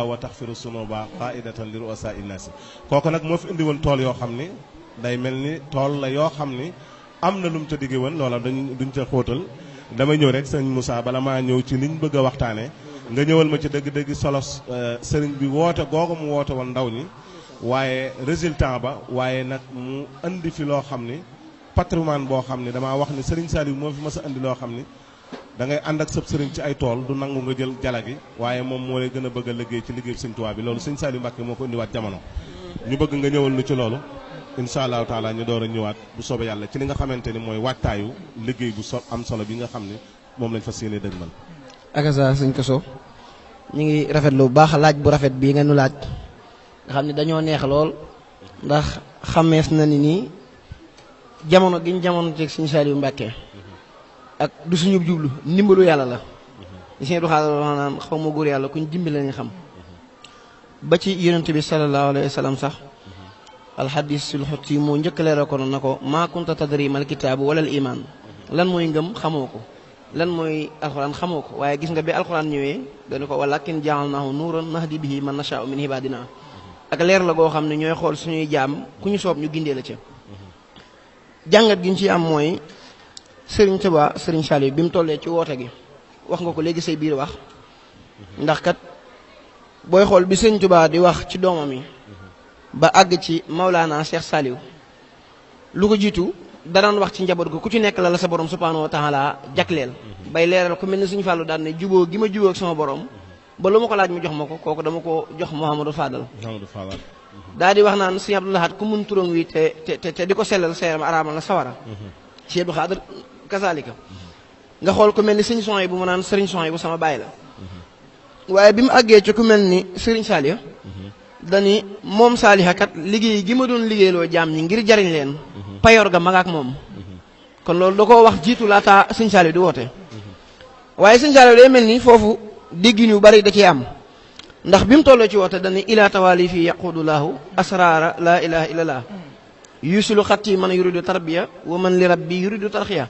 wa taxfiru sunuba qaidatan li ru'asa innaasi kooku nag moo fi indi woon tool yoo xam ni day mel ni tool la yoo xam ni am na lu mu ca digge woon loola duñ ca xóotal damay ñëw rek sëñ Moussa bala maa ñëw ci liñ bëgg a waxtaane nga ñëwal ma ci dëgg-dëgg solos sëriñ bi woote googu mu woote woon ndaw ñi waaye résultat ba waaye nag mu indi fi loo xam ni patrimoine boo xam ni damaa wax ni sëriñ Saliou moo fi mës a indi loo xam ni da ngay ànd ak sëb sëriñ ci ay tool du nangu nga jël jala gi waaye moom moo lay gën a bëgg a liggéey ci liggéey sëñ Tuubaa bi loolu sëñ Saliou Mbacke moo ko indiwaat jamono ñu bëgg nga ñëwal lu ci loolu incha allahu taala ñu door a ñëwaat bu soobee yàlla ci li nga xamante ni mooy waajtaayu liggéey bu am solo bi nga xam ni moom lañ fas yéene dëgmal. akasa sëñ Koso ñu ngi rafetlu bu baax laaj bu rafet bii nga nu laaj nga xam ne dañoo neex lool ndax xamees na ni nii jamono giñ jamono teg sëñ Saliou Mbacke ak du suñu jublu ndimbalu yàlla la li sëñ Abdou Khadre wax naan xaw ma góor yàlla kuñ dimbali lañu xam ba ci yonent bi sallallahu alayhi wa sallam sax alxadisul xut yi moo njëkk leeral ko na ko maa kunta tadri mal kitaabu wala al iman lan mooy ngëm xamoo ko lan mooy alxuraan xamoo ko waaye gis nga bi alxuraan ñëwee dañu ko walakin jaalnaahu nuuran nahdi bihi man nashaa'u min ibadina ak leer la goo xam ne ñooy xool suñuy jaam ku ñu soob ñu gindee la ca jàngat gi ñu ci am mooy Sëriñ Tuubaa Sëriñ Saliou bi mu tollee ci woote gi wax nga ko léegi say biir wax ndax kat booy xool bi Sëriñ Tuubaa di wax ci doomam yi ba àgg ci Maulana Cheikh Saliou lu ko jiitu danaan wax ci njaboot gi ku ci nekk la sa borom subhanahu wa taala jagleel bay leeral ku mel ni Sëriñ Fallu daan ne jubóo gi ma jubóo ak sama borom ba lu ma ko laaj mu jox ma ko kooku dama ko jox Mouhamadou Fadal daa di wax naan Sëriñ Abdou Lahad ku mun turam wi te di ko sellal seeram araamal la sawara Sëriñ Abdou Khadre kasaalika nga xool ku mel ni Sëriñ Sohaybu bu mu naan Sëriñ Sohaybu bu sama baay la waaye bi mu àggee ci ku mel ni Sëriñ Saliou dani moom saaliha kat liggéey gi ma doon liggéeyloo jaam ñi ngir jariñ leen payoor ga mag ak moom kon loolu da koo wax jiitu laata Sëriñ Saliou di woote waaye Sëriñ Saliou day mel ni foofu déggin yu bari da ciy am ndax bi mu tolloo ci woote dani ila tawali fi yaqudullahu asrara la ilaha illallah yusilu xatti man yuridu tarbiya wa man li rabbi yuridu tarxiya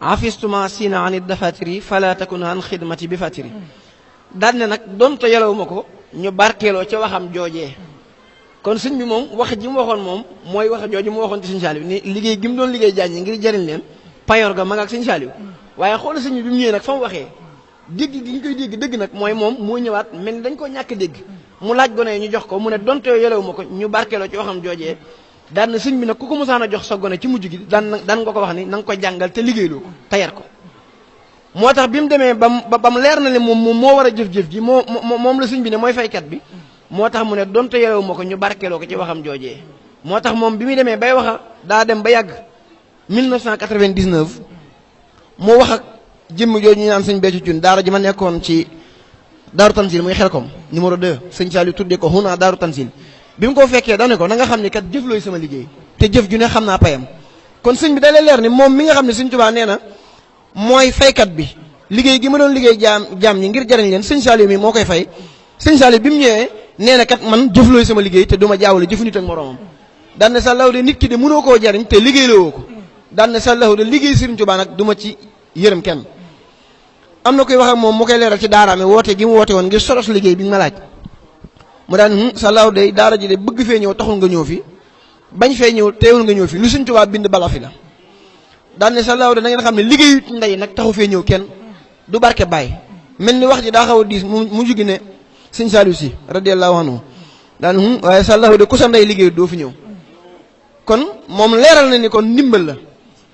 afistuma sina an dafatiri fala takun an xidmati bi fatiri daan ne nag doonte yalawu ma ko ñu barkeeloo ca waxam joojee kon sëñ bi moom wax ji mu waxoon moom mooy wax jooju mu waxoon ci Sëriñ Saliou ni liggéey gi mu doon liggéey jaañ ngir jariñ leen payoor ga mag ak Sëriñ Saliou waaye xoolal sëñ bi bi mu ñëwee nag fa mu waxee dégg gi ñu koy dégg dëgg nag mooy moom moo ñëwaat mel ni dañ ko ñàkk dégg mu laaj gone yi ñu jox ko mu ne donte yalawu ma ko ñu barkeeloo ci waxam joojee daan na sëñ bi nag ku ko mosaan a jox sa gone ci mujj gi daan nga ko wax ni na nga ko jàngal te liggéeyloo ko te yar ko moo tax bi mu demee ba mu leer na ne moom moo war a jëf-jëf ji moom la sëñ bi ne mooy faykat bi moo tax mu ne donte yelewu ma ko ñu barkeeloo ko ci waxam joojee moo tax moom bi muy demee bay waxa daa dem ba yàgg 1999 moo wax ak jëmm jooju ñu naan sëñ Béthio Thioune daara ji ma nekkoon ci daaru tansil muy Xelkom numéro 2 sëñ Saliou tuddee ko xunaa daaru tansil bi mu ko fekkee dane ko na nga xam ne kat jëf looy sama liggéey te jëf ju ne xam naa payam kon sëñ bi da lay leer ni moom mi nga xam ne Sëñ Tuubaa nee na mooy faykat bi liggéey gi ma doon liggéey jaam ñi ngir jariñ leen Sëñ Saliou mi moo koy fay Sëñ Saliou bi mu ñëwee nee na kat man jëf looy sama liggéey te du ma jaawale jëfu nit ak moroomam daan ne sa law de nit ki de mënoo koo jariñ te liggéey la woo ko daan ne sa law de liggéey Sëriñ Tuubaa nag du ma ci yërëm kenn am na koy wax ak moom mu koy leeral ci daaraame woote gi mu woote woon ngir soros liggéey bi nga ma laaj mu daan sa law de daara ji de bëgg fee ñëw taxul nga ñëw fi bañ fee ñëw teewul nga ñëw fi lu Sëñ Tuubaa bind bala fi la daan ne sa law de na ngeen xam ne liggéeyu ndey nag taxu fee ñëw kenn du barke baay mel ni wax ji daa xaw a diis mu jugi ne Sëñ Saliou si radiyallahu anhu daan waaye sa law de ku sa ndey liggéeyu doo fi ñëw kon moom leeral na ni kon ndimbal la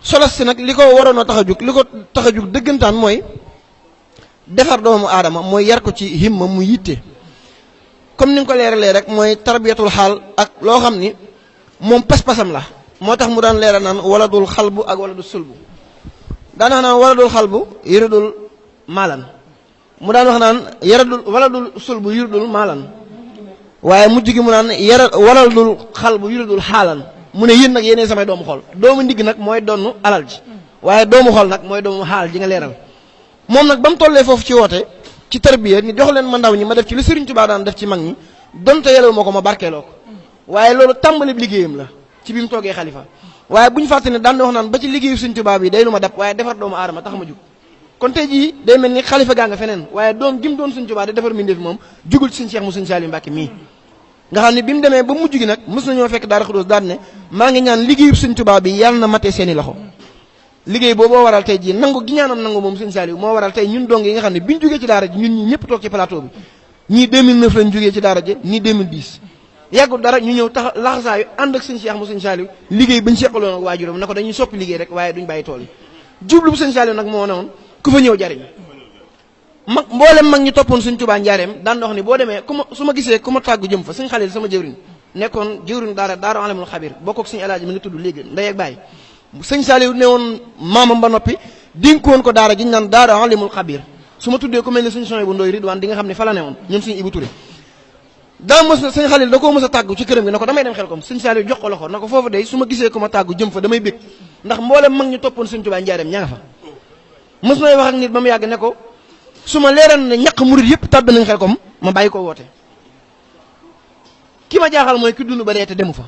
solos si nag li ko waroon a tax a jug li ko tax a jug dëggantaan mooy defar doomu aadama mooy yar ko ci himma mu yitte comme ni nga ko leeralee rek mooy tarbiyatul xaal ak loo xam ni moom pas-pasam la moo tax mu daan leeral naan waladul xalbu ak waladul sulbu daan wax naan waladul xalbu yuridul maalan mu daan wax naan waladul sulbu yuridul maalan waaye mujj gi mu naan waladul xalbu yuridul xaalan mu ne yéen nag yéenee samay doomu xol doomu ndigg nag mooy donnu alal ji waaye doomu xol nag mooy doomu xaal ji nga leeral moom nag ba mu tollee foofu ci woote ci tarbiya ni jox leen ma ndaw ñi ma def ci lu Sëriñ Tuubaa daan def ci mag ñi donte yelal moo ko ma barkeeloo ko waaye loolu tàmbali liggéeyam la ci bi mu toogee xalifa waaye bu ñu fàtte ne daan na wax naan ba ci liggéeyu Sëñ Tuubaa bi day lu ma dab waaye defar doomu aadama tax ma jug kon tey jii day mel ni xalifa gaa nga feneen waaye doom gi mu doon Sëñ Tuubaa di defar mbindeef moom jugul ci Sëñ Cheikh mu Sëñ Saliou Mbacke mii nga xam ne bi mu demee ba mujj gi nag mës nañoo fekk Daaru Xudoos daan ne maa ngi ñaan liggéeyu Sëñ Tuubaa bi yàlla na matee seeni loxo liggéey boobu moo waral tey jii nangu gi ñaanoon nangu moom Sëñ Saliou moo waral tey ñun dong yi nga xam ne biñ jógee ci daara ji ñun ñi ñëpp toog ci plateau bi ñii 2009 lañ jógee ci daara ji ñii 2010 yàggul dara ñu ñëw tax laxasaayu ànd ak Sëñ Cheikh mu Sëñ Saliou liggéey bañ seqaloon ak waajuram na ko dañuy soppi liggéey rek waaye duñ bàyyi tool yi jublu bu Sëñ Saliou nag moo newoon ku fa ñëw jariñ mag mboolem mag ñu toppoon Sëñ Tuubaa njaareem daan wax ni boo demee ku ma su ma gisee ku ma tàggu jëm fa Sëñ Xalil sama jëwriñ nekkoon jëwriñ daara alamul xabir bokk ak Sëñ Alaaji mi nga tudd léegi ndey ak baay Sëñ Saliou ne woon maamam ba noppi dénkoon ko daara ji ñu naan daara alimul xabir su ma tuddee ku mel ne Sëñ Soy bu Ndoy Ridwaan di nga xam ne fa la ne woon ñoom Sëñ Ibu Ture daa mos na Sëñ Xalil da koo mos a tàggu ci këram gi na ko damay dem xel kom Sëñ Saliou jox ko loxo na ko foofu day su ma gisee ku ma tàggu jëm fa damay bég ndax mboolem mag ñu toppoon Sëñ Tuubaa njaareem ña nga fa mos nay wax ak nit ba mu yàgg ne ko su ma leeral ne ñaq murit yëpp tàbbi nañ xel kom ma bàyyi ko woote ki ma jaaxal mooy ki dund ba dee te demu fa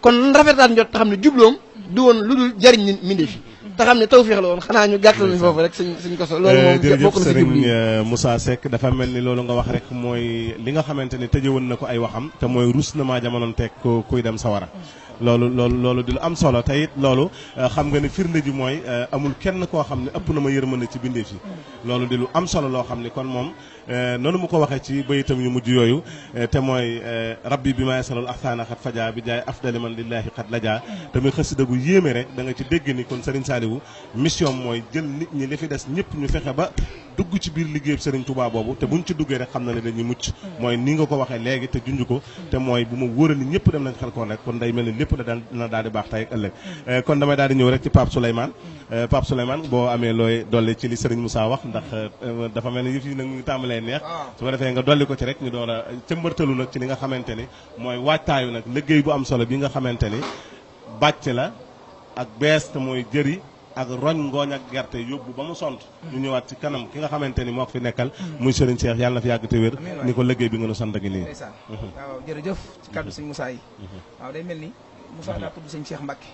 kon rafetaat njot te xam ne jubloom du woon lu dul jariñ nit mi fi te xam ne tawfeex la woon xanaa ñu gàttal ni foofu rek suñ ko so loolu moom bokk na ci Serigne Moussa Seck dafa mel ni loolu nga wax rek mooy li nga xamante ni tëjewoon na ko ay waxam te mooy rus na maa jamonoon teg ko kuy dem sawara loolu di lu am solo te it loolu xam nga ni firnde ji mooy amul kenn koo xam ne ëpp na ma yërmande ci bindee fi loolu di lu am solo loo xam ni kon moom noonu mu ko waxee ci bayitam yu mujj yooyu te mooy rabbi bi ma yasalul axtaana xat faja bi jaay afdali man lillahi xat lajaa te muy xasida gu yéeme rek da nga ci dégg ni kon Serigne Saliou mission mooy jël nit ñi li fi des ñëpp ñu fexe ba dugg ci biir liggéey Serigne Touba boobu te buñ ci duggee rek xam na ne dañuy mucc mooy ni nga ko waxee léegi te junj ko te mooy bu ma wóora ni ñëpp dem nañ xel koon rek kon day mel ni lépp dana daal di baax tey ak ëllëg kon damay daal di ñëw rek ci Pape Souleymane boo amee looy dolli ci li Serigne Moussa wax ndax dafa mel ni yëf yi nag mu ngi tàmbalee neex su ko defee nga dolli ko ci rek ñu door a cëmbartalu nag ci li nga xamante ni mooy waajtaayu nag liggéey bu am solo bi nga xamante ni bàcc la ak bees te mooy jëri ak roñ ngooñ ak gerte yóbbu ba mu sont ñu ñëwaat ci kanam ki nga xamante ni moo ko fi nekkal muy Serigne Cheikh yàlla na fi yàgg te wér ni ko liggéey bi nga nu sant gi nii waaw jërëjëf ci kàddu sëñ Moussa yi waaw day mel ni Moussa daa tudd sëñ Cheikh Mbacke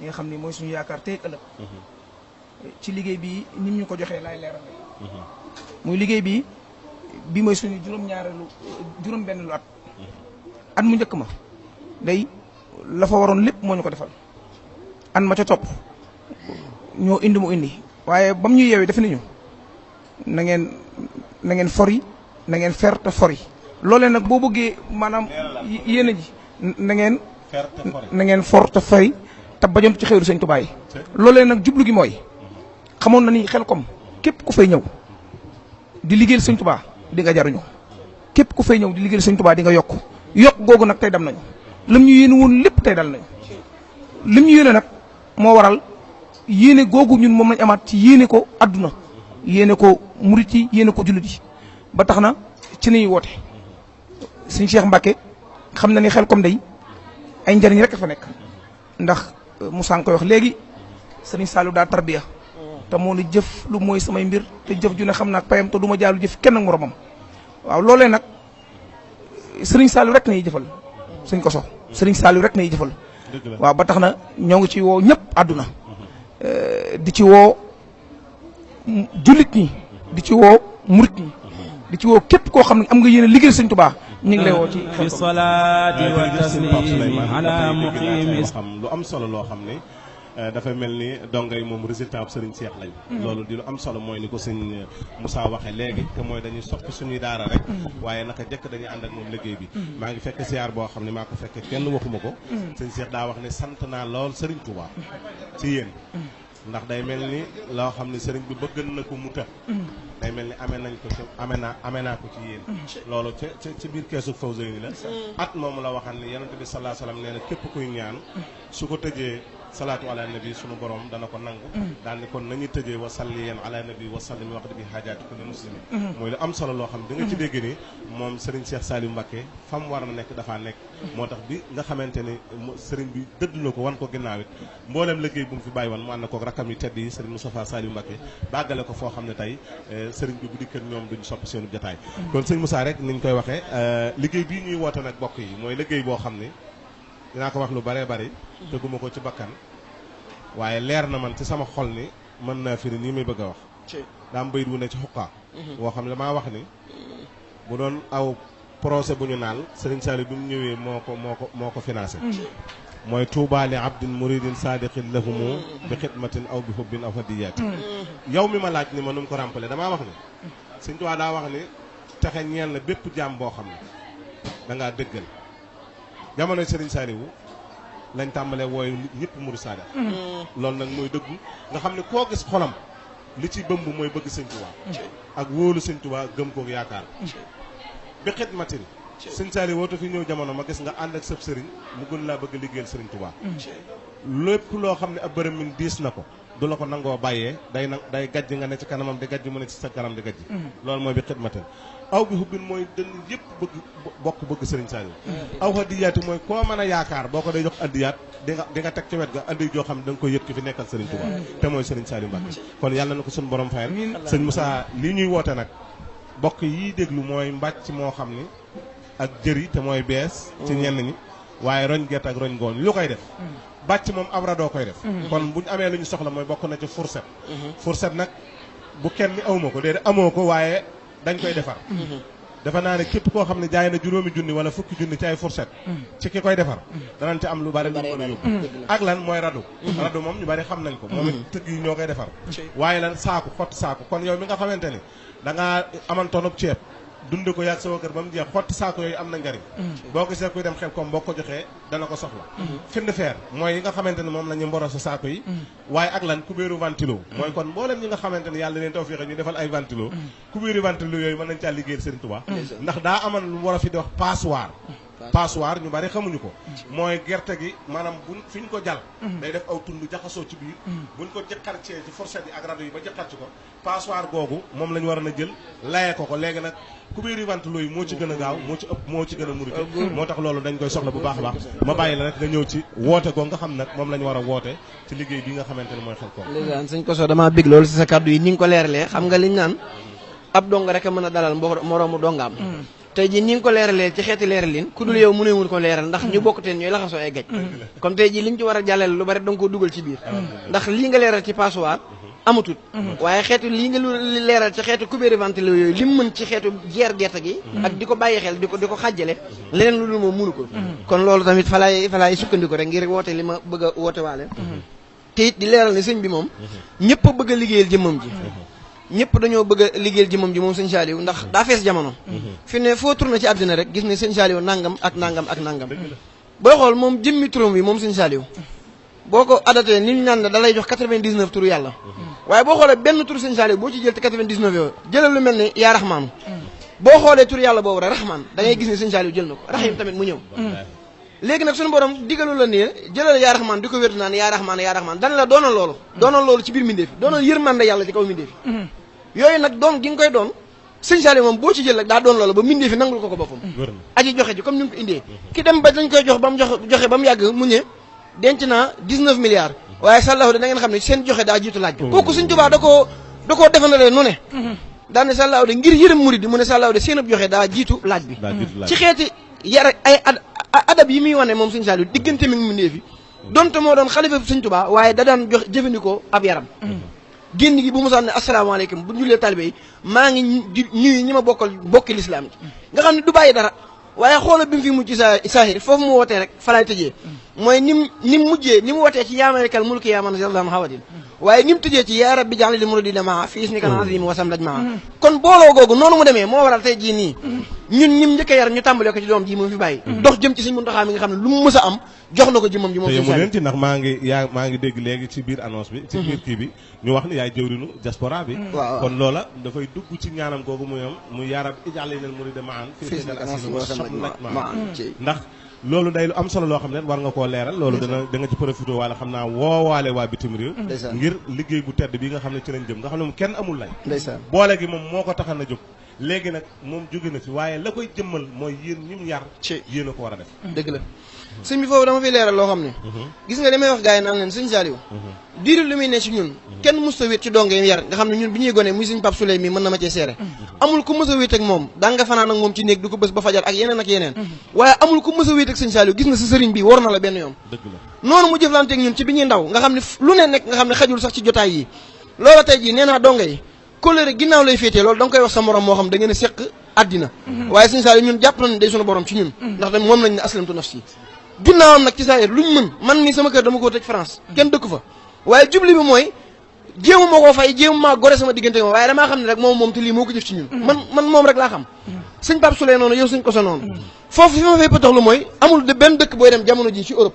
ñi nga xam ni mooy suñu yaakaar tey ëllëg ci liggéey bi nit ñu ko joxee laay leeral muy liggéey bi mooy suñu juróom benn lu at mu njëkk ma day la fa waroon lépp moo ñu ko defal an ma ca topp ñoo indi mu indi waaye ba mu ñu yeewee def nañu na ngeen fori na ngeen fer te fori loolee nag boo bëggee maanaam yéen a ji na ngeen for te fori te bajoon ci xewru Sëñ Tuubaa yi loolee nag jublu gi mooy xamoon na ni xel kom képp ku fay ñëw di liggéeyal Sëñ Tuubaa di nga jaruñu képp ku fay ñëw di liggéeyal Sëñ Tuubaa di nga yokk googu nag tey dem nañu lam ñu yéene woon lépp tey dal nañu lim ñu yéene nag moo waral yéene googu ñun moom lañ amaat ci yéene ko adduna yéene ko murit yi yéene ko jullit yi ba tax na ci nañuy woote Sëñ Cheikh Mbacke xam na ni xel comme day ay njariñ rek fa nekk ndax Moussa nga koy wax léegi Serigne Saliou daa tarbiya te moo ni jëf lu mooy samay mbir te jëf ju ne xam naa payam te du ma jaalu jëf kenn ak moromam waaw loolee nag Serigne Saliou rek nañuy jëfal Sëñ Koso Serigne Saliou rek nañuy jëfal waaw ba tax na ñoo ngi ci woo ñëpp àdduna di ci woo jullit ñi di ci woo murit ñi di ci woo képp koo xam ne am nga yéene liggéey Sëñ Tuubaa ñu ngi lay woo ci fi salaati wa taslimi ala muqimi xam lu am solo loo xam ne dafa mel ni dongay moom résultat bu Serigne Cheikh lañ loolu di lu am solo mooy ni ko sëñ Moussa waxee léegi te mooy dañuy soppi suñuy daara rek waaye naka jëkk dañuy ànd ak moom liggéey bi maa ngi fekk siyaar boo xam ne maa ko fekke kenn waxuma ko sëñ Cheikh daa wax ne sant naa lool Serigne Touba ci yéen ndax day mel ni loo xam ne Serigne bi bëgg na ko mu të day mel ni amee nañ ko ci amee naa ko ci yéen loolu ci biir keesu Fawzeyni la at moomu la waxal ni Yonent bi sallallahu alayhi wasallam nee na képp kuy ñaan su ko tëjee salaatu ala nabi sunu borom dana ko nangu daal ni kon nañu tëjee wa salliyan ala nabi wa sallim wax bi haajaati kulli muslimin mooy lu am solo loo xam ne da nga ci dégg ni moom Serigne Cheikh Saliou Mbacké fa mu war a nekk dafaa nekk moo tax bi nga xamante ni Serigne bi dëdd na ko wan ko ginnaaw it mboolem liggéey bu mu fi bàyyi woon mu ànd na ko rakkam yi tedd yi Serigne Moustapha Saliou Mbacké bàggale ko foo xam ne tey Serigne bi bu dikkat ñoom duñu soppi seenu jotaay kon sëñ Moussa rek niñ koy waxee liggéey bii ñuy woote nag bokk yi mooy liggéey boo xam ni dinaa ko wax lu baree bari teguma ko ci bakkan waaye leer na man ci sama xol ni mën naa firi nii may bëgg a wax daam bayit wu ne ci xuqaa woo xam ne damaa wax ni bu doon aw projet bu ñu naal Serigne Saliou bi mu ñëwee moo ko financé mooy tuubaa li abdin muridin sadiqin lahumu bi xidmatin aw bi hubbin aw hadiyaati yow mi ma laaj ni ma nu mu ko ràmpale damaa wax ni Sëñ Tuubaa daa wax ni texe ñeel na bépp jaam boo xam ne da ngaa dëggal jamonoy Serigne Saliou lañ tàmbalee wooyu ñëpp murid saadiq loolu nag mooy dëggu nga xam ne koo gis xolam li ci bëmb mooy bëgg Sëñ Tuubaa ak wóolu Sëñ Tuubaa gëm kook yaakaar bi xidmatin Sëñ Saliou wootu fi ñëw jamono ma gis nga ànd ak sëb sëriñ mu gën laa bëgg liggéeyal Sëriñ Tuubaa lépp loo xam ne ab bërëm min diis na ko du la ko nangoo bàyyee day gajj nga ne ci kanamam di gajj mu ne ci sa kanam di gajj loolu mooy bi xidmatin aw bi hubbin mooy dënn yëpp bëgg Sëriñ Saliou aw hadiyaati mooy koo mën a yaakaar boo ko day jox addiyaat di nga teg ci wet ga addi joo xam ne da nga koy yët ki fi nekkal Sëriñ Tuubaa te mooy Sëriñ Saliou Mbacké kon yàlla na ko suñu borom fayal sëñ Moussa lii ñuy woote nag bokk yi déglu mooy mbàcc moo xam ni ak jëri te mooy bees ci ñenn ñi waaye roñ gerte ak roñ ngooñ lu koy def bàcc moom ab radoo koy def kon bu ñu amee lu ñu soxla mooy bokk na ci fourchette nag bu kenn ni awma ko déedéet amoo ko waaye dañ koy defar dafa naa ne képp koo xam ne jaay na juróomi junni wala fukki junni ci ay fourchette ci ki koy defar danañ ci am lu bari lu mën a yóbbu ak lan mooy radu moom ñu bari xam nañ ko moom it tëgg yi ñoo koy defar waaye lan saaku xotti saaku kon yow mi nga xamante ni da ngaa amantoonub ceeb dunde ko yàgg sama kër ba mu jeex xotti saako yooyu am na njariñ boo gisee kuy dem xel comme boo ko joxee dana ko soxla find feer mooy yi nga xamante ne moom la ñu mboro sa saako yi waaye ak lan kubéeru ventilo mooy kon mboolem ñi nga xamante ne yàlla leen tawfeex ñu defal ay ventilo kubéeru ventilo yooyu mën nañ caa liggéeyal Serigne Touba ndax daa aman lu war a fi di wax passoire ñu bari xamuñu ko mooy gerte gi maanaam buñ fi ñu ko jal day def aw tund jaxasoo ci biir buñ ko jëqarcee ci fourchette yi ak rajo yi ba jëqar ci ko passoire googu moom la ñu war a jël layee ko léegi nag kubéeri ventilo yi moo ci gën a gaaw moo ci ëpp moo ci gën a murite moo tax loolu dañ koy soxla bu baax a baax ma bàyyi la rek nga ñëw ci woote goo nga xam nag moom la ñu war a woote ci liggéey bi nga xamante ne mooy xel ko léegi sëñ Koso damaa bég loolu si sa kàddu yi ni nga ko leeralee xam nga liñ naan ab dong rek a mën a dalal moroomu dongaam tey jii ni nga ko leeralee ci xeeti leeralin ku dul yow mu ne mun ko leeral ndax ñu bokk teen ñooy laxasoo ay gaj comme tey jii liñ ci war a jàllale lu bari danga ko dugal ci biir ndax lii nga leeral ci passoire amatut waaye xeetu lii nga leeral ci xeetu kubéeri ventilo yooyu li mu mën ci xeetu jeer gerte gi ak di ko bàyyi xel di ko xàjjale leneen lu dul moom mënu ko kon loolu tamit fa laay sukkandiku rek ngir woote li ma bëgg a woote waale te it di leeral ne sëñ bi moom ñëpp a bëgg a liggéeyal jëmmam ji ñëpp dañoo bëgg a liggéeyal jëmmam ji moom sëñ Saliou ndax daa fees jamono fi ne foo tourné ci àddina rek gis ne sëñ Saliou nangam ak nangam ak nangam booy xool moom jëmmi turam bi moom sëñ Saliou boo ko adatee ni ñu naan da lay jox 99 turu yàlla waaye boo xoolee benn turu sëñ Saliou boo ci jël te 99 yooyu jëlal lu mel ne yaa raxmaanu boo xoolee turu yàlla boobu rek raxmaan da ngay gis ne sëñ Saliou jël na ko raxiim tamit mu ñëw léegi nag suñu borom digalu la nii jëlal yaa raxmaan di ko wérdu naan yaa raxmaan dana la doonal loolu ci biir mbindeef doonal yërmande yàlla ci kaw mbindeef yooyu nag doon gi nga koy doon sëñ Saliou moom boo ci jël rek daa doon loolu ba mbindee fi nangul ko boppam aji joxe ji comme ni mu ko indee ki dem ba dañ koy jox ba mu joxe ba mu yàgg mu ne denc naa 19 milliards waaye sàllaahu de da ngeen xam ne seen joxe daa jiitu laaj bi kooku sëñ Tuubaa da koo defandalee nu ne daane sàllaahu de ngir yërëm murid di mu ne sàllaahu de seen joxe daa jiitu laaj bi ci xeeti yar ay adab yi muy wane moom sëñ Saliou diggante mi ngi mbindee fi donte moo doon xalifa sëñ Tuubaa waaye da daan jox jëfandikoo ab yaram génn gi bu mu saan ne asalaamaaleykum bu ñu lee talibé yi maa ngi ñuy ñi ma bokki lislaam ji nga xam ne du bàyyi dara waaye xoolal bi mu fi mujj saahir foofu mu wootee rek fa laay tëjee mooy ni mu wootee ci yaamalekal mulki yaa man yàllam hawadin waaye ni mu tëjee ci yaa rabbi ja'alil muridina maa fi isnika azim wasam laj maa kon booloo googu noonu mu demee moo waral tey jii nii ñun ñim njëkk a yar ñu tàmbalee ko ci doom ji moom fi bàyyi dox jëm ci Sëñ Muntaxa mi nga xam ne lu mu mës a am jox na ko jëmmam ji moom te Sëñ yemu Saliou leen ci ndax maa ngi dégg léegi ci biir annonce bi ci biir kii bi ñu wax ni yaay jëwrinu diaspora bi waaw kon loola dafay dugg ci ñaanam googu mu yarab ijalinal murida maan fii seen asili wa shamlaj maan ndax loolu day lu am solo loo xam ne war nga koo leeral loolu da nga ci profité wala xam naa woowaale waa bitim réew ngir liggéey bu tedd bi nga xam ne ci lañ jëm nga xam ne moom kenn amul lay boole gi moom moo ko taxan a jóg léegi nag moom jóge na fi waaye la koy jëmmal mooy yéen ñi mu yar yéen a ko war a def dëgg la sëñ bi foofu dama fi leeral loo xam ne gis nga li may wax gars yi naan leen sëñ Saliou diiru li muy ne ci ñun kenn mës a wéet ci donge yar nga xam ne ñun bi ñuy gone muy sëñ Pape Souley mi mën na ma cee seere amul ku mës a wéet ak moom daa nga fanaan ak moom ci néeg du ko bés ba fajar ak yeneen waaye amul ku mës a wéet ak sëñ Saliou gis nga sa sëriñ bi war na la benn yoon dëgg la noonu mu jëflante ak ñun ci bi ñuy ndaw nga xam ne lu ne nekk nga xam ne xajul sax ci jotaay yi loola tey jii nee naa donge yi kóllëre ginnaaw lay féetee loolu da nga koy wax sa morom moo xam da ngeen a seq àddina waaye sëñ Saliou ñun jàpp nañ day sunu borom ci ñun ndax tamit moom lañ ne aslamtu nafsi ginnaawam nag ci saa yër luñ mën man nii sama kër dama koo tëj France kenn dëkku fa waaye jubli bi mooy jéemu ma koo fay jéemu maa gore sama diggante moom waaye damaa xam ne rek moom te lii moo ko jëf ci ñun man moom rek laa xam sëñ Pape Souley noonu yow sëñ Koso noonu foofu fi ma fay pëtaxlu mooy amul de benn dëkk booy dem jamono ji ci Europe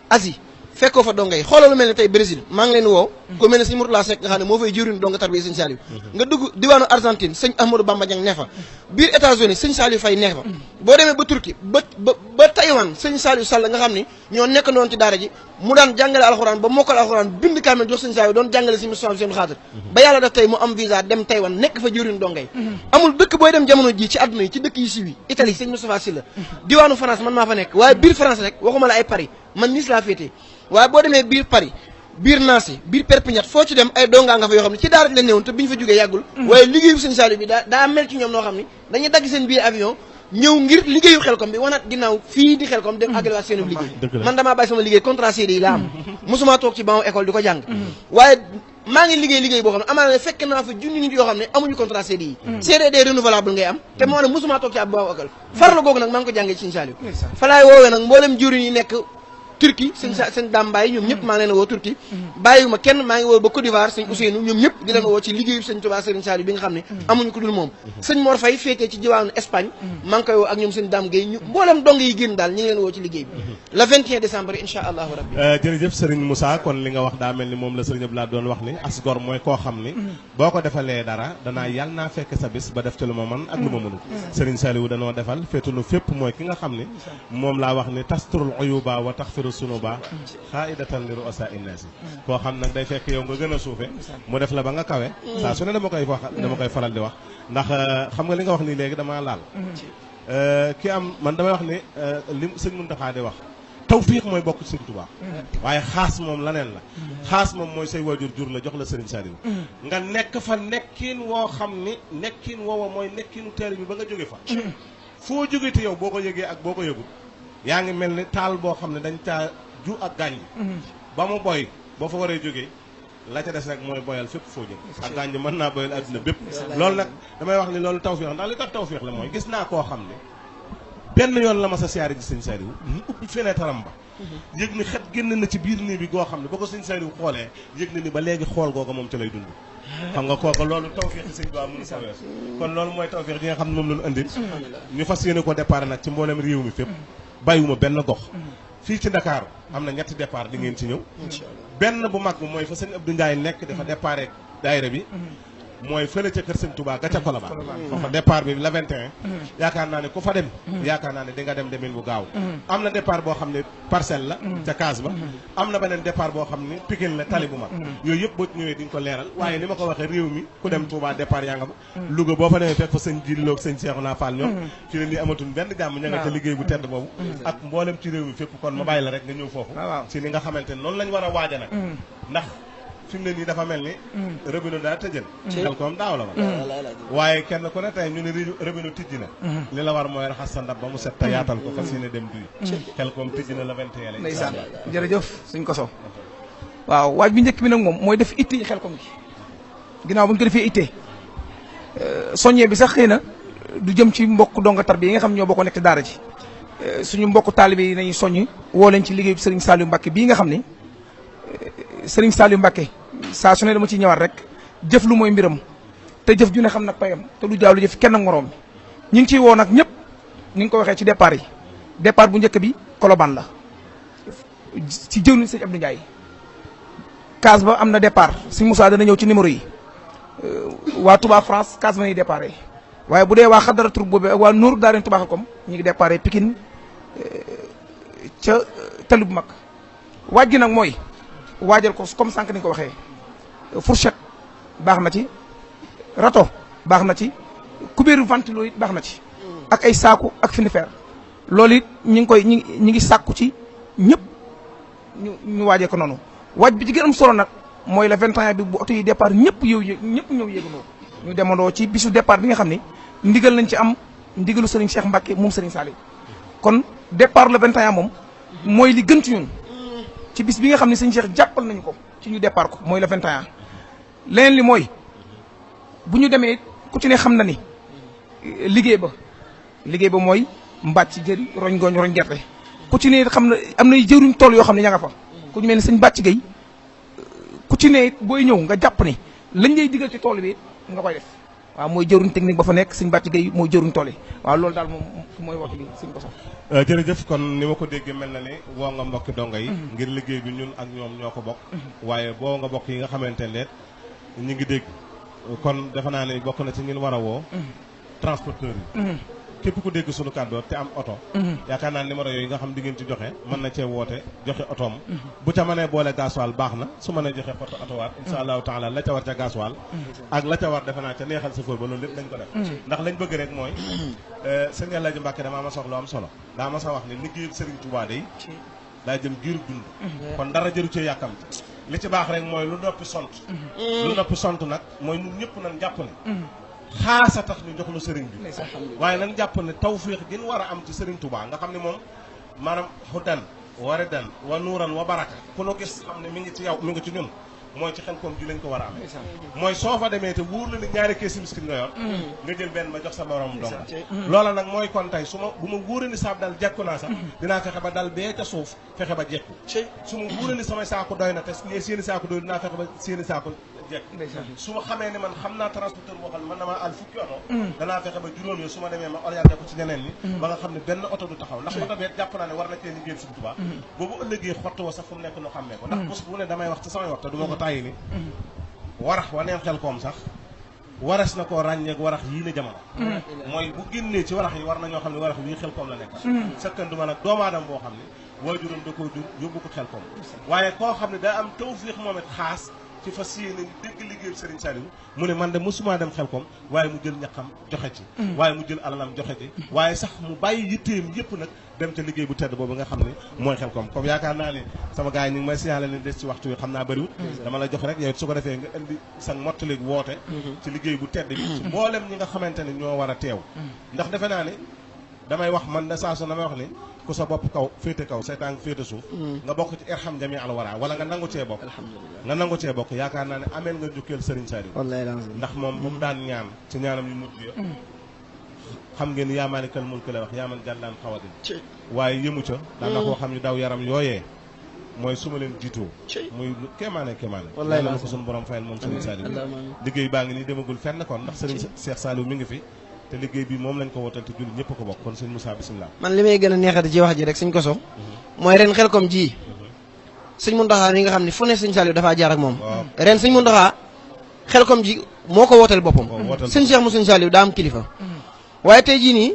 Asie fekkoo fa donga yi xoolal lu mel ne tey Brésil maa ngi leen woo ku mel ne sëñ Mourtala Seck nga xam ne moo fay jëriñ donga tarbiya sëñ Saliou nga dugg diwaanu Argentine sëñ Ahmadou Bamba Dieng ne fa biir États-Unis sëñ Saliou Faye ne fa boo demee ba Turquie ba Taïwan sëñ Saliou Sall nga xam ni ñoo nekk noonu ci daara ji mu daan jàngale alxuraan ba mokkal alxuraan bind kaamel jox sëñ Saliou doon jàngale si mission seen xaatir ba yàlla def tey mu am visa dem Taïwan nekk fa jëriñ donga yi amul dëkk booy dem jamono ji ci àdduna yi ci dëkk yi siwi Italie sëñ Moustapha Sylla diwaanu France man maa fa nekk waaye biir France rek waxuma la ay Paris man Nice laa féetee waaye boo demee biir Paris biir Nancy biir Perpignan foo ci dem ay dongaa nga fa yoo xam ne ci daara la néewoon te biñu fa jógee yàggul waaye liggéeyu sëñ Saliou bi daa mel ci ñoom noo xam ni dañuy dagg seen biir avion ñëw ngir liggéeyu Xelcom bi wanaat ginnaaw fii di Xelcom dem àggale waat seen liggéey man damaa bàyyi sama liggéey contrat CD yi laa am mosuma toog ci banc école di ko jàng waaye maa ngi liggéey boo xam ne amaana ne fekk naa fa junni nit yoo xam ne amuñu contrat CD yi CDD renouvelable ngay am te moo ne mosuma toog ci ab banc école farla googu nag maa ngi ko jàngee ci sëñ Saliou fa laay woowee nag mboolem juriñ yi nekk Turquie sëñ Dame Mbaye ñoom ñëpp maa ngi leen woo Turquie bàyyiwuma kenn maa ngi woo ba Côte d'Ivoire sëñ Ousseynou ñoom ñëpp di leen woo ci liggéeyu sëñ Touba Serigne Saliou bi nga xam ne amuñu ko dul moom sëñ Mor Faye féetee ci diwaanu Espagne maa ngi koy woo ak ñoom sëñ Dame Gueye ñu mboolem dong yi génn daal ñu ngi leen woo ci liggéey bi le 21 décembre insha allahu rabbi jërëjëf Serigne Moussa kon li nga wax daa mel ni moom la Serigne Abdoulaye doon wax ni asgor mooy koo xam ni boo ko defalee dara danaa yàlla naa fekk sa bis ba def ci lu ma mën ak lu ma mënul Serigne Saliou danoo defal féetulu fépp mooy ki nga xam ni moom laa wax ni tasturul uyuba wa taxfiru sunuba xaaidatan li ru'asa innaasi koo xam nag day fekk yow nga gën a suufe mu def la ba nga kawe saa su ne dama koy faral di wax ndax xam nga li nga wax nii léegi damaa laal ki am man damay wax ni li sëñ Muntaxa di wax tawfiix mooy bokk ci sëñ Tuubaa waaye xaas moom laneen la xaas moom mooy say waajur jur la jox la Sëriñ Saliou nga nekk fa nekkin woo xam ni nekkin woowa mooy nekkinu teer bi ba nga jóge fa foo jóge te yow boo ko yëgee ak boo ko yëgul yaa ngi mel ni taal boo xam ne dañ caa ju ak gàññ ba mu boy boo fa waree jógee la ca des rek mooy boyal fépp foo jëm ak gàññ mën naa boyal adduna bépp loolu nag damay wax ni loolu tawfeex ndax li tax tawfeex la mooy gis naa koo xam ne benn yoon la ma sa siyaare ji sëñ Saliou mu ubbi fenêtre am ba yëg ni xet génn na ci biir néeg bi goo xam ne ba ko sëñ Saliou xoolee yëg na ni ba léegi xool googa moom ca lay dund xam nga kooku loolu tawfeex yi sëñ Ba mënu sa wees kon loolu mooy tawfeex yi nga xam ne moom lañu andil ñu fas yéene ko départ nag ci mboolem réew mi fépp bàyyiwuma benn gox fii ci Dakar am na ñetti départ di ngeen ci ñëw benn bu mag bi mooy fa sëñ Abdou Ndiaye nekk dafa départ daayira bi mooy fële ca kër sëñ Touba ga ca Colobane foofa départ bi la 21 yaakaar naa ne ku fa dem yaakaar naa ne di nga dem demin bu gaaw am na départ boo xam ne parcelle la ca case ba am na beneen départ boo xam ne Pikine la tali bu mag yooyu yëpp boo ñëwee di nga ko leeral waaye ni ma ko waxee réew mi ku dem Touba départ yaa nga fa Louga boo fa demee fekk fa sëñ Jillo ak sëñ Cheikhouna Fall ñoom fi ne nii amatuñ benn jàmm ña nga ca liggéey bu tedd boobu ak mboolem ci réew mi fépp kon ma bàyyi la rek nga ñëw foofu ci ni nga xamante ne noonu lañ war a waaja nag ndax fi mu ne nii dafa mel ni robinet daa tëjën Xelcom daaw la waaye kenn ku ne tey ñu ne robinet tijji na li la war mooy raxas sa ndab ba mu set te yaatal ko fas yéene dem duy Xelcom tijji na la 21 la ndeysaan jërëjëf suñ ko so waaw waaj bi njëkk bi nag moom mooy def itte yi Xelcom gi ginnaaw bu ñu ko defee itte soññee bi sax xëy na du jëm ci mbokk donga tarbiya yi nga xam ñoo bokk nekk ci daara ji suñu mbokk taalibe yi nañu soññ woo leen ci liggéey bi Serigne Saliou Mbacké bii nga xam ni Serigne Saliou Mbacké saa su ne dama ciy ñëwaat rek jëf lu mooy mbiram te jëf ju ne xam nag payam te lu jaaw lu jëf kenn ak moroom ñu ngi ciy woo nag ñëpp ni nga ko waxee ci départ yi départ bu njëkk bi Colobane la ci jëwni sëñ Abdou Ndiaye case ba am na départ sëñ Moussa dana ñëw ci numéro yi waa Touba France case ba ñuy départ waaye bu dee waa xadara tur boobu ak waa Nour Daarin Touba Xelkom ñu ngi départ Pikine ca tali bu mag waaj gi nag mooy waajal ko comme sànq ni nga ko waxee fourchette baax na ci râteau baax na ci kubéeru ventilo it baax na ci ak ay saaku ak finifère loolu it ñi ngi sàkku ci ñëpp ñu waajee ko noonu waaj bi ci gën am solo nag mooy le 21 bi bu oto yi départ ñëpp ñëw yéegandoo ñu demandoo ci bisu départ bi nga xam ne ndigal lañ ci am ndigalu Serigne Cheikh Mbacke moom Serigne Saliou kon départ le 21 moom mooy li gën ci ñun ci bis bi nga xam ne Serigne Cheikh jàppal nañu ko ci ñu départ ko mooy le 21 leneen li mooy bu ñu demee ku ci ne xam na ni liggéey ba mooy mbàcc jëri roñ gooñ roñ gerte ku ci ne xam na am na jëruñ tool yoo xam ne ña nga fa ku ñu mel ne sëñ bàcc gay ku ci ne booy ñëw nga jàpp ni lañ lay digal ci tool bi nga koy def waaw mooy jëruñ technique ba fa nekk sëñ bàcc gay mooy jëruñ tool yi waaw loolu daal moom mooy wax li sëñ ko sax jërëjëf kon ni ma ko déggee mel na ni woo nga mbokki donga yi ngir liggéey bi ñun ak ñoom ñoo ko bokk waaye boo nga bokk yi nga xamante ne ñu ngi dégg kon defe naa ne bokk na ci ngeen war a woo transporteur yi képp ku dégg sunu kàddu te am oto yaakaar naa numéro yooyu nga xam di ngeen ci joxe mën na cee woote joxe otoom bu ca mënee boole gasoil baax na su mënee joxe porte otowaat insha allahu taala la ca war ca gasoil ak la ca war defe naa ca neexal sa fóor ba loolu lépp dañ ko def ndax lañ bëgg rek mooy sëñ Alaaji Mbàkke damaa ma soxla am solo daa ma sa wax ne liggéeyal Sëriñ Tuubaa day daa jëm giirub dund kon dara jëru cee yàkkamti li ci baax rek mooy lu noppi sont nag mooy ñun ñëpp nañ jàpp ne xaasa tax ñu jox lu sëriñ bi waaye nañ jàpp ne tawfiix gën war a am ci Sëriñ Tuubaa nga xam ne moom maanaam hudan wa ridan wa nuuran wa baraka ku nu gis xam ne mi ngi ci yow mi ngi ci ñun mooy ci Xelkom ji lañ ko war a amee mooy soo fa demee te wóor la ni ñaari keesi miskin nga yor nga jël benn ma jox sa morom dong loola nag mooy kon tey bu ma wóoree ni saab dal jekku naa sax dinaa fexe ba dal bee ca suuf fexe ba jekku su ma wóoree ni samay saako doy na te seeni saako doy dinaa fexe ba seeni saako jekk su ma xamee ne man xam naa transporteur boo xam ne man na maa àll fukki oto danaa fexe ba juróom yi su ma demee ma orienté ko ci ñeneen ñi ba nga xam ne benn oto du taxaw ndax oto beet jàpp naa ne war na cee liggéeyal Sëriñ Tuubaa boobu ëllëgee xott wa sax fu mu nekk nu xammee ko ndax bés bu ne damay wax ci samay wax te du ma ko tàyyi ni warax wa neen Xelkom sax waras na koo ràññeek warax yii ne jamono mooy bu génnee ci warax yi war na ñoo xam ne warax wii Xelkom la nekk sekkanduma nag doomu aadama boo xam ne waajuram da koo jur yóbbu ko Xelkom waaye koo xam ne daa am tawfiix moom it xaas ci fas yéene dégg liggéeyal Serigne Saliou mu ne man de mosuma dem Xelkom waaye mu jël ñaqam joxe ci waaye mu jël alalam joxe ci waaye sax mu bàyyi yitteem yëpp nag dem ca liggéey bu tedd boobu nga xam ne mooy Xelkom comme yaakaar naa ne sama gars yi ñu ngi may signalé ne des ci waxtu wi xam naa bëriwut dama la jox rek yow su ko defee nga indi sa mottali woote ci liggéey bu tedd bi ci mboolem ñi nga xamante ne ñoo war a teew ndax defe naa ne damay wax man de saa su damay wax ni ku sa bopp kaw féete kaw say tànk féete suuf nga bokk ci irham jami al wara wala nga nangu cee bokk yaakaar naa ne ameen nga jukkeel Serigne Saliou ndax moom bu mu daan ñaan ci ñaanam yu mujj ya xam ngeen yaa maalikal mulk la wax yaa man jàllaan xawadin waaye yëmu ca daan na koo xam ñu daw yaram yooyee mooy su ma leen jiitoo muy kéemaane yàlla na ko suñu borom fayal moom Serigne Saliou liggéey baa ngi nii demagul fenn kon ndax Serigne Cheikh Saliou mi ngi fi te liggéey bi moom lañ ko wotal te jullit ñëpp ko bokk kon sëñ Moussa bisimilah. man li may gën a neexati ci wax ji rek sëñ Koso mooy ren Xelkom ji sëñ Mountakha yi nga xam ne fu ne sëñ Saliou dafaa jaar ak moom ren sëñ Mountakha Xelkom ji moo ko wooteel boppam sëñ Cheikh mu sëñ Saliou daa am kilifa waaye tey jii nii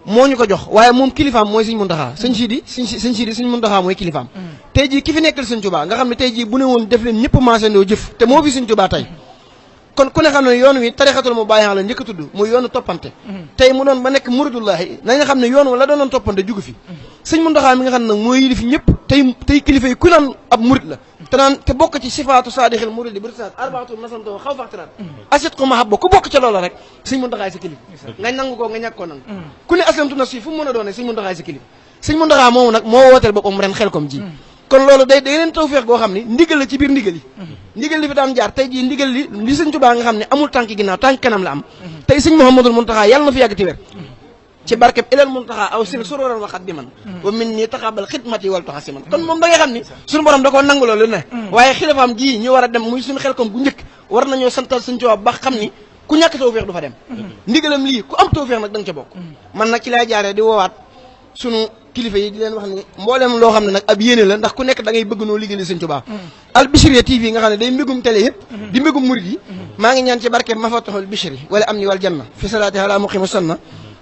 moo ñu ko jox waaye moom kilifaam mooy sëñ Mountakha sëñ Sidi sëñ Mountakha mooy kilifaam tey jii ki fi nekkal sëñ Touba nga xam ne tey jii bu ne woon def leen ñëpp maasandoo jëf te moo fi sëñ Touba tey kon ku ne xam ne yoon wi tarixatul mu bàyyi la njëkk a tudd muy yoonu toppante tey mu doon ba nekk muridullahi nañu xam ne yoon wa la doonoon toppante jugu fi sëñ Mountakha mi nga xam ne nag mooy yilif ñëpp tey kilifa yi ku naan ab murid la te bokk ci sifaatu saadixil muridi bi risaat arbaatu nasanto xaw faxtiraat asit ko mahabba ku bokk ca loola rek sëñ Mountakha sa kilif nga nangu ko nga ñàkk koo nangu ku ne aslamtu nafsi fu mu mën a doone sëñ Mountakha sa kilif sëñ Mountakha moomu nag moo wooteel boppam ren Xelkom ji kon loolu day leen tawfeex goo xam ne ndigal la ci biir ndigal yi ndigal li fi daan jaar tey jii ndigal li sëñ Tuubaa nga xam ne amul tànk ginnaaw tànk kanam la am tey sëñ Mouhamadul Mountakha yàlla na fi yàgg ti wér ci barkeb ilal Mountakha aw sil suróoran waxat bi man wa min nii taxabal xidmati wal taxa si man kon moom da ngay xam ni suñu borom da koo nangu loolu ne waaye xilafaam ji ñu war a dem muy suñu Xelkom bu njëkk war nañoo santal sëñ Tuubaa ba xam ni ku ñàkk tawfeex du fa dem ndigalam lii ku am tawfeex nag da nga ca bokk man nag ci laay jaaree di woowaat sunu kilifa yi di leen wax ni mboolem loo xam ne nag ab yéene la ndax ku nekk da ngay bëgg noo liggéeyal Sëñ Tuubaa Al Bichri TV nga xam ne day mbégum télé yëpp di mbégum murid yi maa ngi ñaan ci barke Mafatihul Bichri wala am ni wal janna fi salaati ala muqima sunna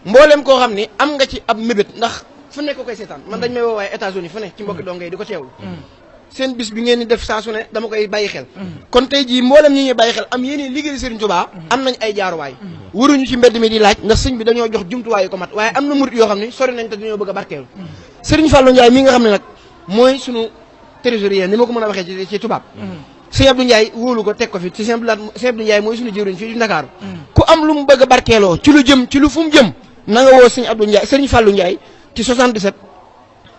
mboolem koo xam ni am nga ci ab mébét ndax fu nekk koy seetaan man dañ may woo waaye États-Unis fu ne ci mbokki donge yi di ko teewlu seen bis bi ngeen di def saa su ne dama koy bàyyi xel kon tey jii mboolem ñi ñuy bàyyi xel am yéene liggéey Serigne Touba am nañ ay jaaruwaay waruñu ci mbedd mi di laaj ndax sëñ bi dañoo jox jumtuwaay yu ko mat waaye am na murit yoo xam ne sori nañ te dañoo bëgg a barkeelu Serigne Fallou Ndiaye mi nga xam ne nag mooy sunu trésorier ni ma ko mën a waxee ci tubaab sëñ Abdou Ndiaye wóolu ko teg ko fi ci sëñ Abdou Ndiaye mooy sunu jëwriñ fii ci Ndakaaru ku am lu mu bëgg a barkeeloo ci lu jëm ci lu fu mu jëm na nga woo sëñ Abdou Ndiaye Serigne Fallou Ndiaye ci 77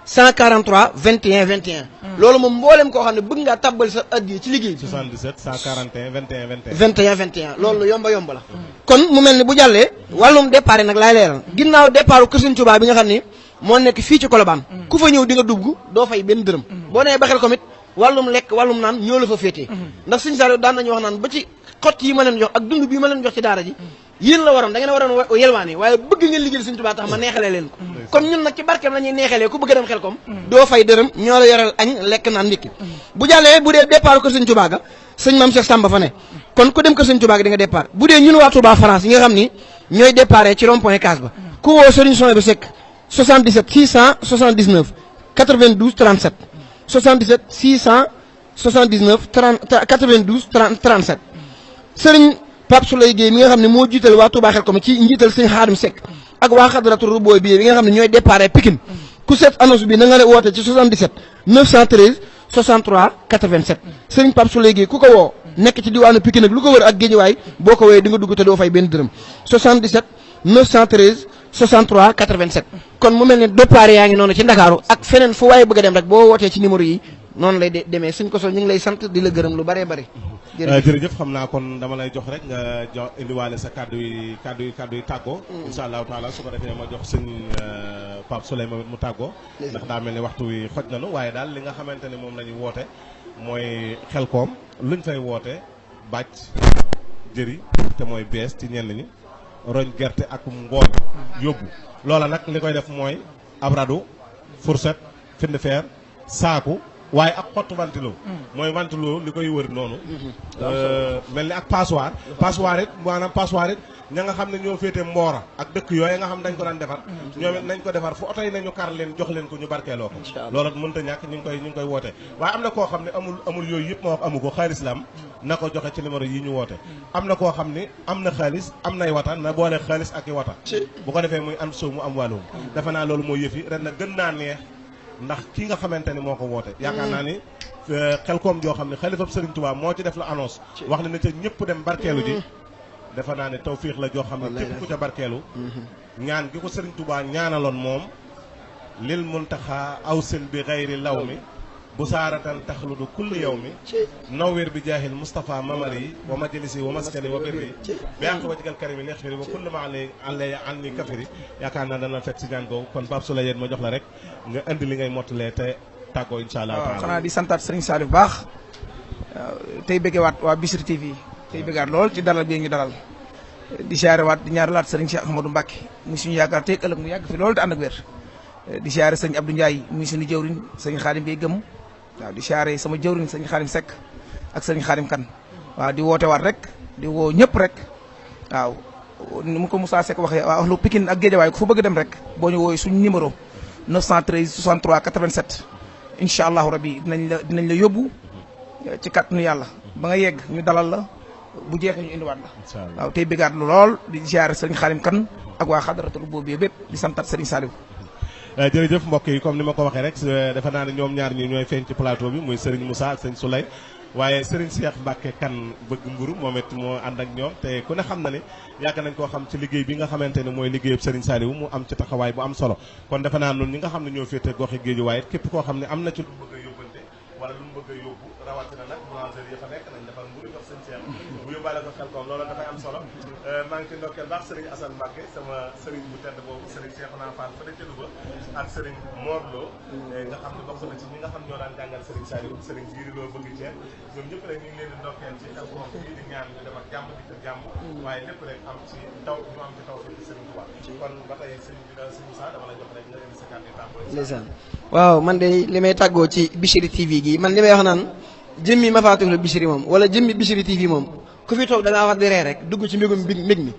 143 21 21 loolu moom mboolem koo xam ne bëgg ngaa tàbbal sa addiya ci liggéey bi 77 141 21 21 21 21 loolu yomba la kon mu mel ni bu jàllee wàllum départ nag laay leeral ginnaaw départ Kër Sëñ Tuubaa bi nga xam ni moo nekk fii ci Colobane ku fa ñëw di nga dugg doo fay benn dërëm boo nee ba xel komit wàllum lekk wàllum naan ñoo la fa féetee ndax Sëñ Saliou daan nañu wax naan ba ci xott yi ma leen jox ak dund bii ma leen jox ci daara ji yéen la waroon da ngeen waroon yelwaani waaye bëgg ngeen liggéeyal Sëñ Tuubaa tax ma neexalee leen ko comme ñun nag ci barkeem la ñuy neexalee ku bëgg dem xel kom doo fay dërëm ñoo la yoral añ lekk naan ndékki bu jàllee bu dee départ Kër Sëñ Tuubaa ga sëñ Mame Cheikh Samba fa ne kon ku dem Kër Sëñ Tuubaa ga di nga départ bu dee ñun waa Touba France yi nga xam ni ñooy déparé ci rond point Case ba ku woo Serigne Sonia bi Seck 77 679 92 37 77 679 92 37 Serigne Pape Souley Gueye mi nga xam ne moo jiital waa Touba Xelkom ci njiital sëñ Xaadim Seck ak waa Xadratu Rubooy bi nga xam ne ñooy déparé Pikine ku seet annonce bi na nga woote ci 77 913 63 87 Serigne Pape Souley Gueye ku ko woo nekk ci diwaanu Pikine ak lu ko wër ak Géejawaay boo ko wooyee di nga dugg te doo fay benn dërëm 77 913 63 87 kon mu mel ne départ yaa ngi noonu ci Ndakaaru ak feneen fu waaye bëgg a dem rek boo wootee ci numéro yi noonu lay demee suñ ko sol ñu ngi lay sant di la gërëm lu bëree bëri jërëjëf xam naa kon dama lay jox rek nga jox indiwaale sa kàddu yi tàggoo insha allahu taala su ko defee ma jox sëñ Pape Souley moom it mu tàggoo ndax daa mel ni waxtu wi xoj nanu waaye daal li nga xamante ne moom la ñu woote mooy Xelkom luñ fay woote bàcc jëri te mooy bees ci ñenn ñi roñ gerte ak ngooñ yóbbu loola nag li koy def mooy ab radu fourchette find feer saaku waaye ak xottu ventilo mooy ventilo li koy wër noonu mel ni ak passoire it maanaam passoire it ña nga xam ne ñoo féete mboora ak dëkk yooyu nga xam dañ ko daan defar ñoom it nañ ko defar fu oto yi nañu kar leen jox leen ko ñu barkeeloo ko loolu mënta ñàkk ñu ngi koy woote waaye am na koo xam ne amul yooyu yëpp ma wax amu ko xaalis la am na ko joxe ci numéro yi ñu woote am na koo xam ne am na xaalis am nay wata na boole xaalis ak i wata bu ko defee muy am sow mu am wàllum defe naa loolu mooy yëfi ren na gën naa neex ndax kii nga xamante ni moo ko woote yaakaar naa ni Xelkom joo xam ne xalifab Serigne Touba moo ci def la annonce wax ne na ca ñëpp dem barkeelu ji defe naa ne tawfiix la joo xam ne képp ku ca barkeelu ñaan gi ko Serigne Touba ñaanaloon moom lil muntaxa awsil bi xayri law mi bu saaratan taxludu kulli yow mi nawwir bi jaahil Moustapha mamari wa majalisi wa maskani wa birri bi àq wa jigal karimi neex firi wa kulli ma an ni kafiri yaakaar naa dana fekk si ñaan googu kon Pape Souley yéen ma jox la rek nga indi li ngay mottalee te tàggoo insha allah taala xanaa di santaat Serigne Saliou bu baax tey bëggewaat waa Bichri TV tey bëggaat lool ci dalal bi ñu dalal di siyaarewaat di ñaaralaat Serigne Cheikh Ahmadou Mbacké muy suñu yaakaar tey ëllëg mu yàgg fi loolu te ànd ak wér di siyaare sëñ Abdou Ndiaye muy suñu jëwriñ sëñ Xaadim Bey gëm waaw di siyaare sama jëwriñ sëñ Xaadim Seck ak sëñ Xaadim Kan waaw di woote waat rek di woo ñëpp rek waaw ni mu ko Moussa Seck waxee waaw lu Pikine ak Géejawaay ku fa bëgg dem rek boo ñu wooyu suñu numéro 913 63 87 incha allahu rabi dinañ la yóbbu ci kàttanu yàlla ba nga yegg ñu dalal la bu jeexee ñu indiwaat la waaw tey bëggaat lu lool di siyaare sëñ Xaadim Kan ak waa xadaratul boobu bépp di santat sëriñ Saliou jërëjëf mbokk yi comme ni ma ko waxee rek defe naa ne ñoom ñaar ñi ñooy feeñ ci plateau bi muy Serigne Moussa ak Serigne Souley waaye Serigne Cheikh Mbacké Kane bëgg mburu moom it moo ànd ak ñoom te ku ne xam na ne yàgg nañ koo xam ci liggéey bi nga xamante ne mooy liggéeyub Serigne Saliou mu am ci taxawaay bu am solo kon defe naa noonu ñi nga xam ne ñoo féete goxi géeju waaye képp koo xam ne am na ci lu bëgg a yóbbante wala wala lu mu bëgg a yóbbu rawatina nag boulangerie yi fa nekk nañ defar mburu jox sëñ Cheikh bu yóbbaale ko xel koom loolu dafay am solo maa ngi ci ndokkeel baax sëriñ Assane Mbacke sama sëriñ bu tedd boobu sëriñ Cheikhouna Fall fa ca Louga ak sëriñ Mor Lo nga xam ne bokk na ci ñi nga xam ñoo daan jàngal sëriñ Saliou sëriñ Jiiri Lo bëgg ceeb ñoom ñëpp rek ñu ngi leen di ndokkeel ci xel koom bii di ñaan ñu dem ak jàmm di ko jàmm waaye lépp rek am ci taw ñu am ci taw fi sëriñ Touba kon ba tey sëriñ bi sëriñ Moussa dama la jox rek nga indi sa kàddu tàmbali ndeysaan waaw man de li may tàggoo ci Bichri TV gi man li may wax naan jëmmi Mafatihul Bichri moom wala jëmmi Bichri TV moom ku fi toog da ngaa war di ree rek dugg ci mbégum mbég mi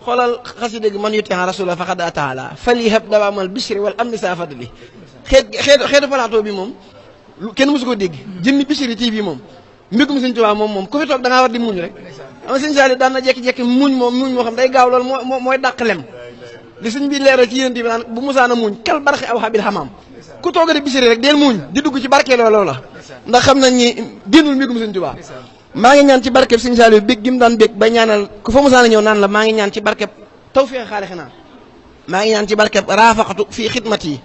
xoolal xasida gi man yutia rasula faqad ataala falihab dawaamal Bichri wal amni saa fadli xeetu plateau bi moom kenn mosu ko dégg jëmmi Bichri TV moom mbégum Sëñ Tuubaa moom ku fi toog da ngaa war di muñ rek ama Sëñ Saaliw daan na jekki-jekki muñ moo xam day gaaw loolu mooy dàq lem li sëñ bi leeral ci yéen bi naan bu musaana muñ kal barxi aw xabil xamaam ku toog di Bichri rek deel muñ di dugg ci barke looloo la ndax xam nañ ni génnul mbégum Sëñ Tuubaa maa ngi ñaan ci barkeb Sëñ Saaliw bég gi mu daan bég ba ñaanal ku fa musaana ñëw naan la maa ngi ñaan ci barkeb tawfiixe xaalixinaa maa ngi ñaan ci barkeb raafaqatu fii xidmati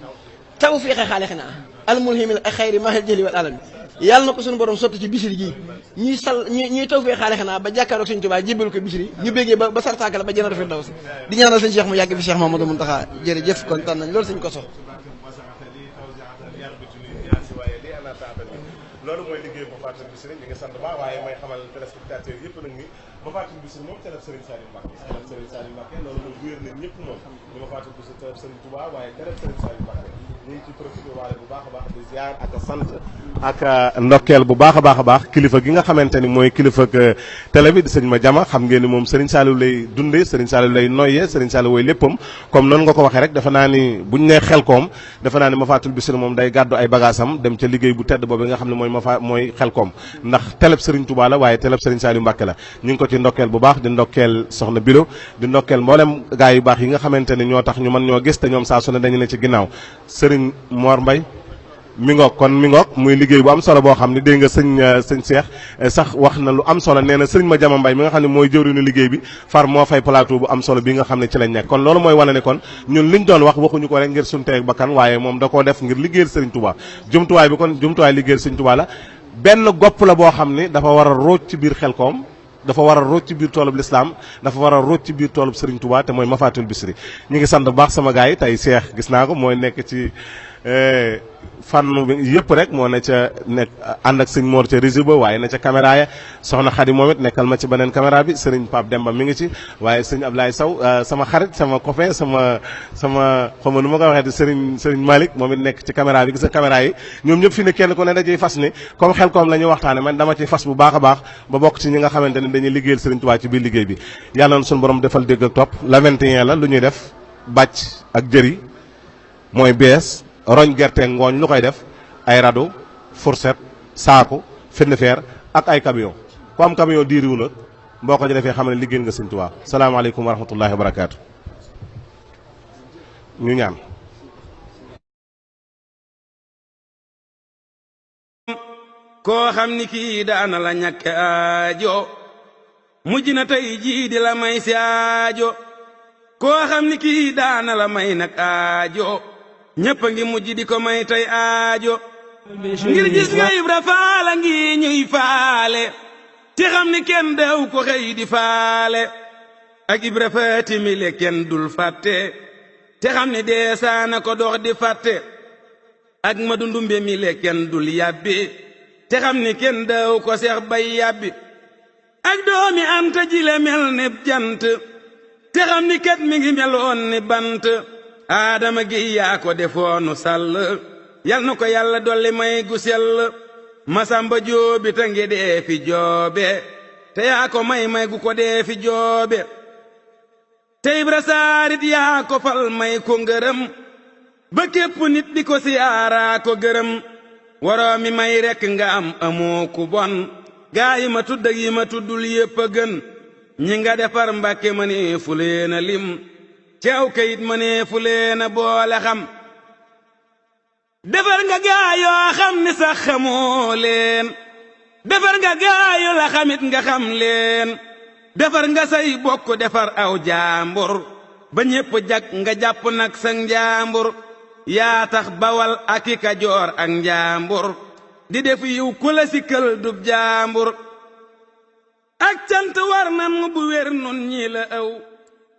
tawfiixe xaalixinaa almulhimil ak xayri mahal jëli wal alami yàlla na ko suñu borom sotti ci Bichri gii ñuy tawfiixe xaalixinaa ba jàkkaaroog Sëñ Tuubaa jébbal ko Bichri ñu bégee ba sartaakala ba jënatu fi daw si di ñaanal sëñ Cheikh mu yàgg fi Cheikh Mamadou Mountakha jërëjëf kontaan nañ loolu sëñ ko so loolu mooy liggéey Mafatihul Bichri ñu ngi sant baax waaye may xamal téléspectateurs yëpp nag ni Mafatihul Bichri moom teleb Serigne Saliou Mbacké teleb Serigne Saliou Mbacké loolu mooy wéer na ñëpp moom ñu Mafatihul Bichri teleb Serigne Touba waaye teleb Serigne Saliou Mbacké ñu ngi ci profité waale bu baax a baax di ziar ak sant ak ndokkeel bu baax a baax kilifa gi nga xamante ni mooy kilifa télé bi di sëñ Madiama xam ngeen ni moom Serigne Saliou lay dundee Serigne Saliou lay noyyee Serigne Saliou wooy léppam comme noonu nga ko waxee rek dafa naa ni buñ nee Xelkom dafa naa ni Mafatihul Bichri moom day gàddu ay bagaasam dem ca liggéey bu tedd boobu nga xam ne mooy Xelkom ndax teleb Serigne Touba la waaye teleb Serigne Saliou Mbacké la ñu ngi ko ci ndokkeel bu baax di ndokkeel soxna Bilo di ndokkeel mboolem gaa yu baax yi nga xamante ni ñoo tax ñu mën ñoo gis te ñoom saa su ne dañu ne ci ginnaaw Serigne Mor Mbaye mi ngoog muy liggéey bu am solo boo xam ne dégg nga sëñ Cheikh sax wax na lu am solo nee na sëriñ Madiama Mbaye mi nga xam ne mooy jëwriñu liggéey bi far moo fay plateau bu am solo bi nga xam ne ci lañ nekk kon loolu mooy wane ne kon ñun liñ doon wax waxuñu ko rek ngir suñu teeg bakkan waaye moom da koo def ngir liggéeyal sëriñ Touba jumtuwaay bi kon jumtuwaay liggéeyal sëriñ Touba la benn gopp la boo xam ne dafa war a róoj ci biir Xelkom dafa war a róoj ci biir toolub lislaam dafa war a róoj ci biir toolub Serigne Touba te mooy Mafatihul Bichri ñu ngi sant bu baax sama gars yi tey Cheikh gis naa ko mooy nekk ci fànn bi yëpp rek moo ne ca nekk ànd ak sëñ Mor ca réseau ba waaye na ca caméra ya soxna Khady moom it nekkal ma ci beneen caméra bi Serigne Pape Demba mi ngi ci waaye sëñ Ablaye Sow sama xarit sama copain sama xawma nu ma ko waxee di Serigne Malick moom it nekk ci caméra bi gis nga caméra yi ñoom ñëpp fi ne kenn ku ne dajey fas ni comme Xelkom la ñuy waxtaane man dama ci fas bu baax a baax ba bokk ci ñi nga xamante ne dañuy liggéeyal Serigne Touba ci biir liggéey bi yàlla na suñu borom defal dégg ak topp la 21 la lu ñuy def bàcc ak jëri mooy bees roñ gerte ngooñ lu koy def ay rado fourchette saako fenn feer ak ay camion ku am camion diiriwu nag boo ko defee xam ne liggéeyal nga Sëñ Tuubaa salaamaaleykum wa rahmatullahi wa barakaatu ñu ñaan koo xam ni kii daana la ñàkk aajo mujj na tey jii di la may si aajo koo xam ni kii daana la may nag aajo ñëpp a ngi mujj di ko may tey aajo ngir gis nga Ibra Faal ngi ñuy faale te xam ni kenn daw ko xëy di faale ak Ibra Faati mi le kenn dul fàtte te xam ni deesaana ko dox di fàtte ak Madu Ndumbe mi le kenn dul yàbbi te xam ni kenn daw ko seex bay yàbbi ak doomi Anta jile mel ni jant te xam ni kat mi ngi meloon ni bant Adama gi yaa ko defoonu sàll yal na ko yàlla dolli may gu sell Masamba Joobi ta ngi dee fi joobe te yaa ko may gu ko dee fi joobe te Ibra Saarit yaa ko fal may ko ngërëm ba képp nit di ko siyaaraa ko gërëm waroo mi may rekk nga am amoo ku bon gaa yi ma tudd ak yi ma tuddul yépp a gën ñi nga defar Mbàkke ma ne fu leen a lim ceew kayit ma ne fu leen a boole xam defar nga gaa yoo xam ni sax xamoo leen defar nga gaa yu la xamit nga xam leen defar nga say bokk defar aw jaambur ba ñépp jag nga jàpp nag sa njaambur yaa tax Bawal ak i Kajoor ak njaambur di def yiw ku la sikkal dub jaambur ak cant war nan bu wér nun ñi la ëw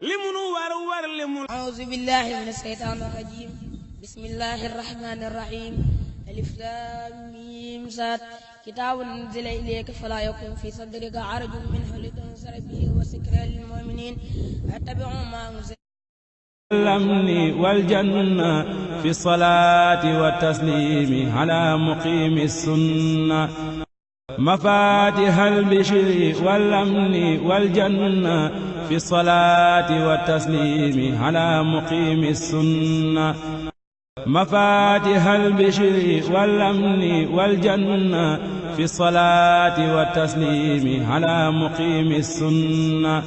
li mu nu war li mu أعوذ بالله من الشيطان الرجيم بسم الله الرحمن الرحيم ألف لام ميم صاد كتاب أنزل إليك فلا يكن في صدرك حرج منه لتنذر به وذكرى للمؤمنين اتبعوا ما أنزل الأمن والجنة في الصلاة والتسليم على مقيم السنة مفاتيح البشر والأمن والجنة في الصلاة والتسليم على مقيم السنة مفاتيح البشر والأمن والجنة في الصلاة والتسليم على مقيم السنة